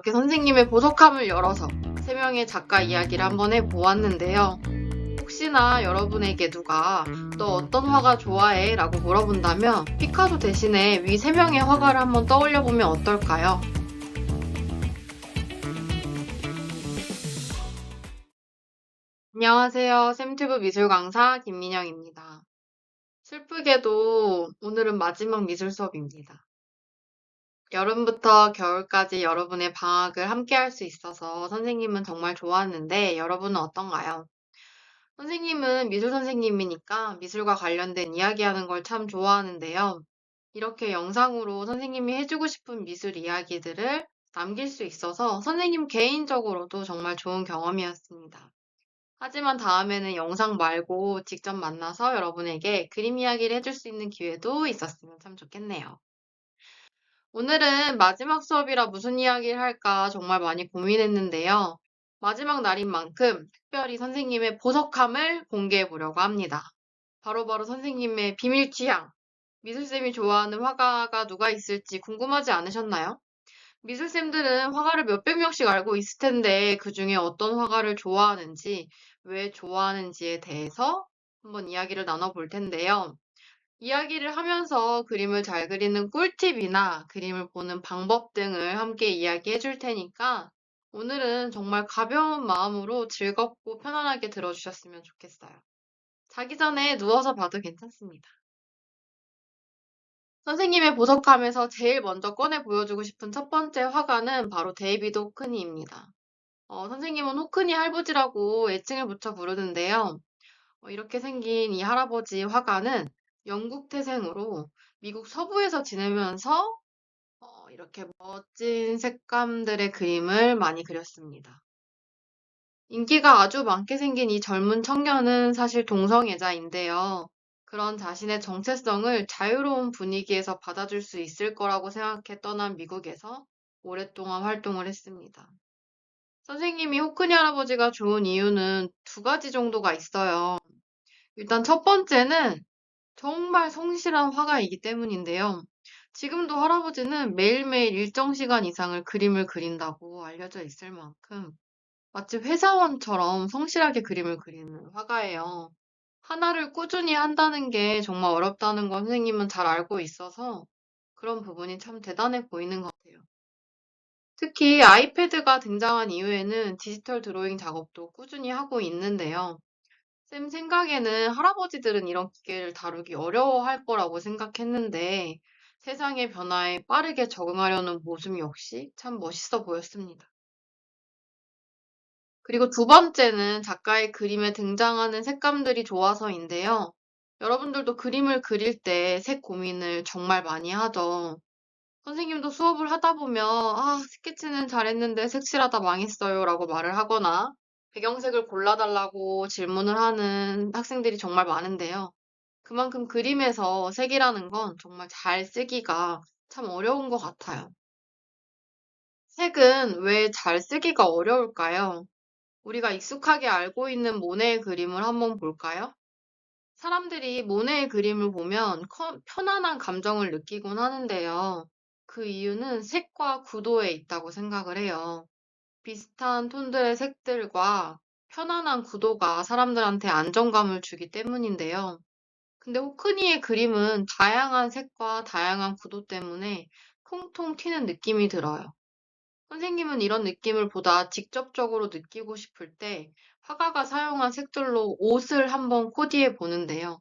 이렇게 선생님의 보석함을 열어서 3명의 작가 이야기를 한번 해보았는데요. 혹시나 여러분에게 누가 너 어떤 화가 좋아해? 라고 물어본다면 피카소 대신에 위 3명의 화가를 한번 떠올려보면 어떨까요? 안녕하세요. 쌤튜브 미술 강사 김민영입니다. 슬프게도 오늘은 마지막 미술 수업입니다. 여름부터 겨울까지 여러분의 방학을 함께 할 수 있어서 선생님은 정말 좋았는데 여러분은 어떤가요? 선생님은 미술 선생님이니까 미술과 관련된 이야기하는 걸 참 좋아하는데요. 이렇게 영상으로 선생님이 해주고 싶은 미술 이야기들을 남길 수 있어서 선생님 개인적으로도 정말 좋은 경험이었습니다. 하지만 다음에는 영상 말고 직접 만나서 여러분에게 그림 이야기를 해줄 수 있는 기회도 있었으면 참 좋겠네요. 오늘은 마지막 수업이라 무슨 이야기를 할까 정말 많이 고민했는데요. 마지막 날인 만큼 특별히 선생님의 보석함을 공개해 보려고 합니다. 바로바로 선생님의 비밀 취향. 미술쌤이 좋아하는 화가가 누가 있을지 궁금하지 않으셨나요? 미술쌤들은 화가를 몇백 명씩 알고 있을 텐데 그 중에 어떤 화가를 좋아하는지, 왜 좋아하는지에 대해서 한번 이야기를 나눠볼 텐데요. 이야기를 하면서 그림을 잘 그리는 꿀팁이나 그림을 보는 방법 등을 함께 이야기해 줄 테니까 오늘은 정말 가벼운 마음으로 즐겁고 편안하게 들어주셨으면 좋겠어요. 자기 전에 누워서 봐도 괜찮습니다. 선생님의 보석함에서 제일 먼저 꺼내 보여주고 싶은 첫 번째 화가는 바로 데이비드 호크니입니다. 선생님은 호크니 할아버지라고 애칭을 붙여 부르는데요. 이렇게 생긴 이 할아버지 화가는 영국 태생으로 미국 서부에서 지내면서 이렇게 멋진 색감들의 그림을 많이 그렸습니다. 인기가 아주 많게 생긴 이 젊은 청년은 사실 동성애자인데요. 그런 자신의 정체성을 자유로운 분위기에서 받아줄 수 있을 거라고 생각해 떠난 미국에서 오랫동안 활동을 했습니다. 선생님이 호크니 할아버지가 좋은 이유는 2가지 정도가 있어요. 일단 첫 번째는 정말 성실한 화가이기 때문인데요. 지금도 할아버지는 매일매일 일정 시간 이상을 그림을 그린다고 알려져 있을 만큼 마치 회사원처럼 성실하게 그림을 그리는 화가예요. 하나를 꾸준히 한다는 게 정말 어렵다는 건 선생님은 잘 알고 있어서 그런 부분이 참 대단해 보이는 것 같아요. 특히 아이패드가 등장한 이후에는 디지털 드로잉 작업도 꾸준히 하고 있는데요. 쌤 생각에는 할아버지들은 이런 기계를 다루기 어려워할 거라고 생각했는데 세상의 변화에 빠르게 적응하려는 모습 역시 참 멋있어 보였습니다. 그리고 2번째는 작가의 그림에 등장하는 색감들이 좋아서인데요. 여러분들도 그림을 그릴 때 색 고민을 정말 많이 하죠. 선생님도 수업을 하다 보면 아, 스케치는 잘했는데 색칠하다 망했어요 라고 말을 하거나 배경색을 골라달라고 질문을 하는 학생들이 정말 많은데요. 그만큼 그림에서 색이라는 건 정말 잘 쓰기가 참 어려운 것 같아요. 색은 왜 잘 쓰기가 어려울까요? 우리가 익숙하게 알고 있는 모네의 그림을 한번 볼까요? 사람들이 모네의 그림을 보면 편안한 감정을 느끼곤 하는데요. 그 이유는 색과 구도에 있다고 생각을 해요. 비슷한 톤들의 색들과 편안한 구도가 사람들한테 안정감을 주기 때문인데요. 근데 호크니의 그림은 다양한 색과 다양한 구도 때문에 통통 튀는 느낌이 들어요. 선생님은 이런 느낌을 보다 직접적으로 느끼고 싶을 때 화가가 사용한 색들로 옷을 한번 코디해 보는데요.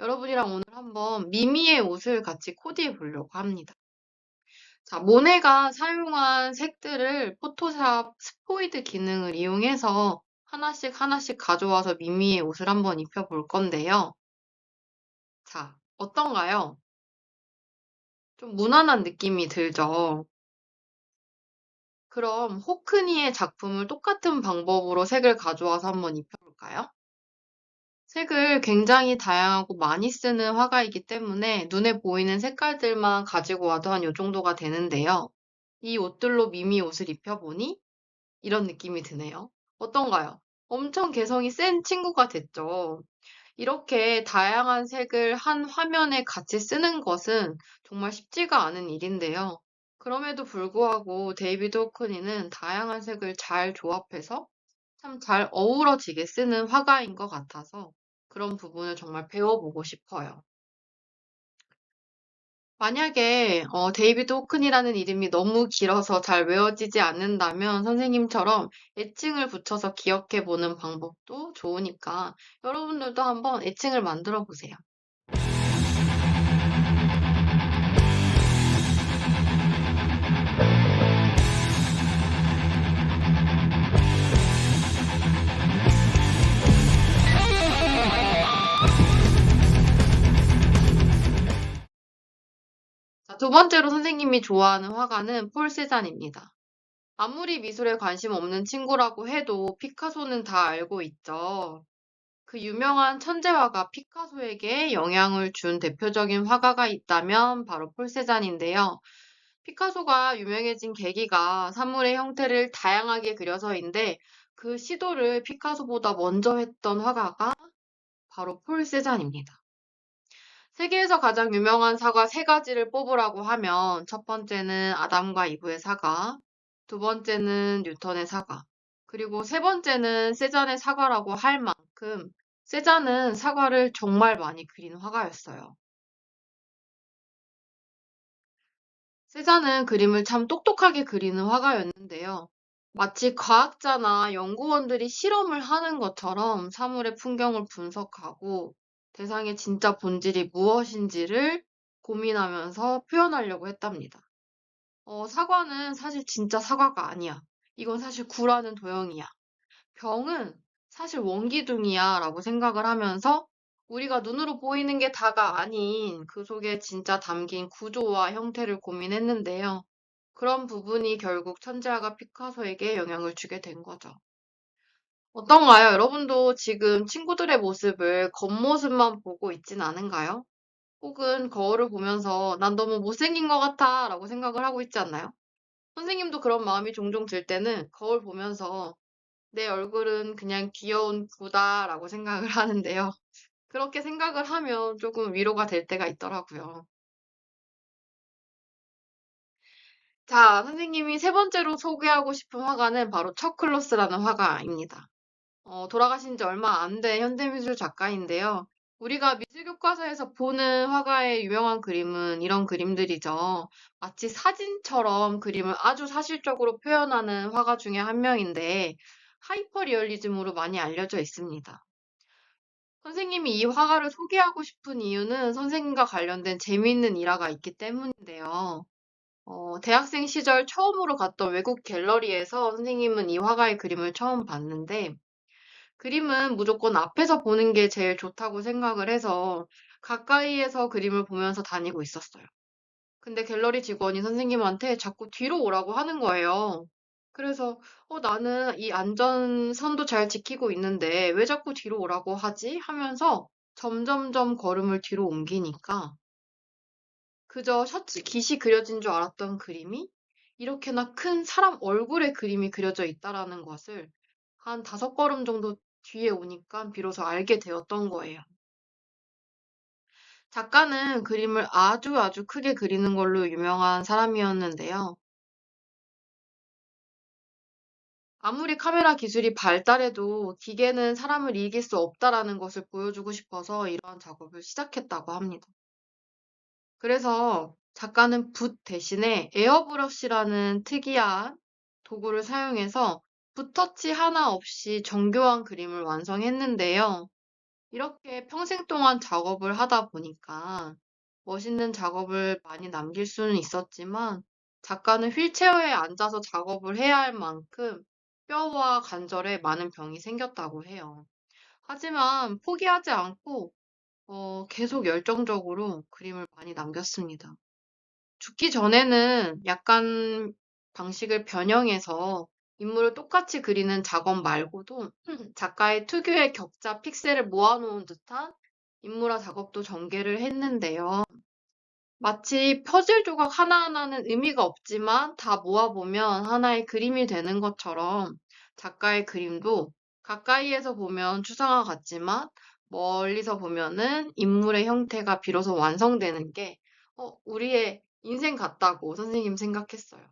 여러분이랑 오늘 한번 미미의 옷을 같이 코디해 보려고 합니다. 자, 모네가 사용한 색들을 포토샵 스포이드 기능을 이용해서 하나씩 하나씩 가져와서 미미의 옷을 한번 입혀 볼 건데요. 자, 어떤가요? 좀 무난한 느낌이 들죠? 그럼 호크니의 작품을 똑같은 방법으로 색을 가져와서 한번 입혀볼까요? 색을 굉장히 다양하고 많이 쓰는 화가이기 때문에 눈에 보이는 색깔들만 가지고 와도 한 요 정도가 되는데요. 이 옷들로 미미 옷을 입혀보니 이런 느낌이 드네요. 어떤가요? 엄청 개성이 센 친구가 됐죠. 이렇게 다양한 색을 한 화면에 같이 쓰는 것은 정말 쉽지가 않은 일인데요. 그럼에도 불구하고 데이비드 호크니는 다양한 색을 잘 조합해서 참 잘 어우러지게 쓰는 화가인 것 같아서 그런 부분을 정말 배워보고 싶어요. 만약에 데이비드 호큰이라는 이름이 너무 길어서 잘 외워지지 않는다면 선생님처럼 애칭을 붙여서 기억해 보는 방법도 좋으니까 여러분들도 한번 애칭을 만들어 보세요. 자, 두 번째로 선생님이 좋아하는 화가는 폴 세잔입니다. 아무리 미술에 관심 없는 친구라고 해도 피카소는 다 알고 있죠. 그 유명한 천재화가 피카소에게 영향을 준 대표적인 화가가 있다면 바로 폴 세잔인데요. 피카소가 유명해진 계기가 사물의 형태를 다양하게 그려서인데 그 시도를 피카소보다 먼저 했던 화가가 바로 폴 세잔입니다. 세계에서 가장 유명한 사과 세 가지를 뽑으라고 하면 첫 번째는 아담과 이브의 사과, 두 번째는 뉴턴의 사과, 그리고 세 번째는 세잔의 사과라고 할 만큼 세잔은 사과를 정말 많이 그린 화가였어요. 세잔은 그림을 참 똑똑하게 그리는 화가였는데요. 마치 과학자나 연구원들이 실험을 하는 것처럼 사물의 풍경을 분석하고 대상의 진짜 본질이 무엇인지를 고민하면서 표현하려고 했답니다. 사과는 사실 진짜 사과가 아니야. 이건 사실 구라는 도형이야. 병은 사실 원기둥이야 라고 생각을 하면서 우리가 눈으로 보이는 게 다가 아닌 그 속에 진짜 담긴 구조와 형태를 고민했는데요. 그런 부분이 결국 천재화가 피카소에게 영향을 주게 된 거죠. 어떤가요? 여러분도 지금 친구들의 모습을 겉모습만 보고 있진 않은가요? 혹은 거울을 보면서 난 너무 못생긴 것 같아 라고 생각을 하고 있지 않나요? 선생님도 그런 마음이 종종 들 때는 거울 보면서 내 얼굴은 그냥 귀여운 구다라고 생각을 하는데요. 그렇게 생각을 하면 조금 위로가 될 때가 있더라고요. 자, 선생님이 세 번째로 소개하고 싶은 화가는 바로 척클로스라는 화가입니다. 돌아가신 지 얼마 안 된 현대미술 작가인데요. 우리가 미술 교과서에서 보는 화가의 유명한 그림은 이런 그림들이죠. 마치 사진처럼 그림을 아주 사실적으로 표현하는 화가 중에 한 명인데 하이퍼 리얼리즘으로 많이 알려져 있습니다. 선생님이 이 화가를 소개하고 싶은 이유는 선생님과 관련된 재미있는 일화가 있기 때문인데요. 대학생 시절 처음으로 갔던 외국 갤러리에서 선생님은 이 화가의 그림을 처음 봤는데 그림은 무조건 앞에서 보는 게 제일 좋다고 생각을 해서 가까이에서 그림을 보면서 다니고 있었어요. 근데 갤러리 직원이 선생님한테 자꾸 뒤로 오라고 하는 거예요. 그래서 나는 이 안전선도 잘 지키고 있는데 왜 자꾸 뒤로 오라고 하지? 하면서 점점점 걸음을 뒤로 옮기니까 그저 셔츠 깃이 그려진 줄 알았던 그림이 이렇게나 큰 사람 얼굴의 그림이 그려져 있다라는 것을 한 5걸음 정도 뒤에 오니까 비로소 알게 되었던 거예요. 작가는 그림을 아주 아주 크게 그리는 걸로 유명한 사람이었는데요. 아무리 카메라 기술이 발달해도 기계는 사람을 이길 수 없다라는 것을 보여주고 싶어서 이러한 작업을 시작했다고 합니다. 그래서 작가는 붓 대신에 에어브러쉬라는 특이한 도구를 사용해서 붓터치 하나 없이 정교한 그림을 완성했는데요. 이렇게 평생 동안 작업을 하다 보니까 멋있는 작업을 많이 남길 수는 있었지만 작가는 휠체어에 앉아서 작업을 해야 할 만큼 뼈와 관절에 많은 병이 생겼다고 해요. 하지만 포기하지 않고 계속 열정적으로 그림을 많이 남겼습니다. 죽기 전에는 약간 방식을 변형해서 인물을 똑같이 그리는 작업 말고도 작가의 특유의 격자 픽셀을 모아놓은 듯한 인물화 작업도 전개를 했는데요. 마치 퍼즐 조각 하나하나는 의미가 없지만 다 모아보면 하나의 그림이 되는 것처럼 작가의 그림도 가까이에서 보면 추상화 같지만 멀리서 보면은 인물의 형태가 비로소 완성되는 게 우리의 인생 같다고 선생님 생각했어요.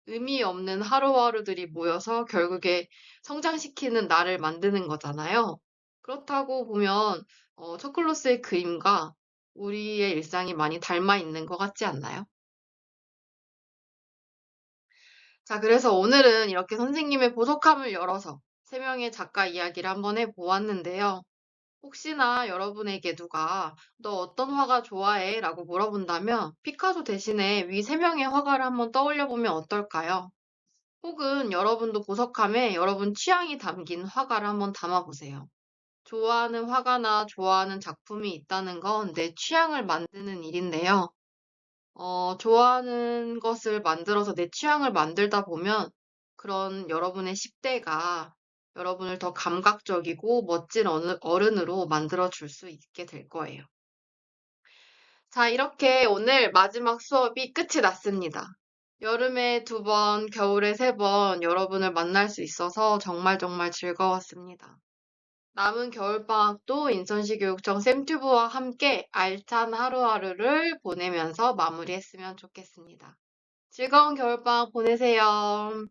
의미 없는 하루하루들이 모여서 결국에 성장시키는 나를 만드는 거잖아요. 그렇다고 보면 초클루스의 그림과 우리의 일상이 많이 닮아 있는 것 같지 않나요? 자, 그래서 오늘은 이렇게 선생님의 보석함을 열어서 세 명의 작가 이야기를 한번 해보았는데요. 혹시나 여러분에게 누가 "너 어떤 화가 좋아해?" 라고 물어본다면 피카소 대신에 위 세 명의 화가를 한번 떠올려 보면 어떨까요? 혹은 여러분도 보석함에 여러분 취향이 담긴 화가를 한번 담아 보세요. 좋아하는 화가나 좋아하는 작품이 있다는 건 내 취향을 만드는 일인데요. 좋아하는 것을 만들어서 내 취향을 만들다 보면 그런 여러분의 10 대가 여러분을 더 감각적이고 멋진 어른으로 만들어 줄 수 있게 될 거예요. 자, 이렇게 오늘 마지막 수업이 끝이 났습니다. 여름에 2번, 겨울에 3번 여러분을 만날 수 있어서 정말 정말 즐거웠습니다. 남은 겨울방학도 인천시 교육청 쌤튜브와 함께 알찬 하루하루를 보내면서 마무리했으면 좋겠습니다. 즐거운 겨울방학 보내세요.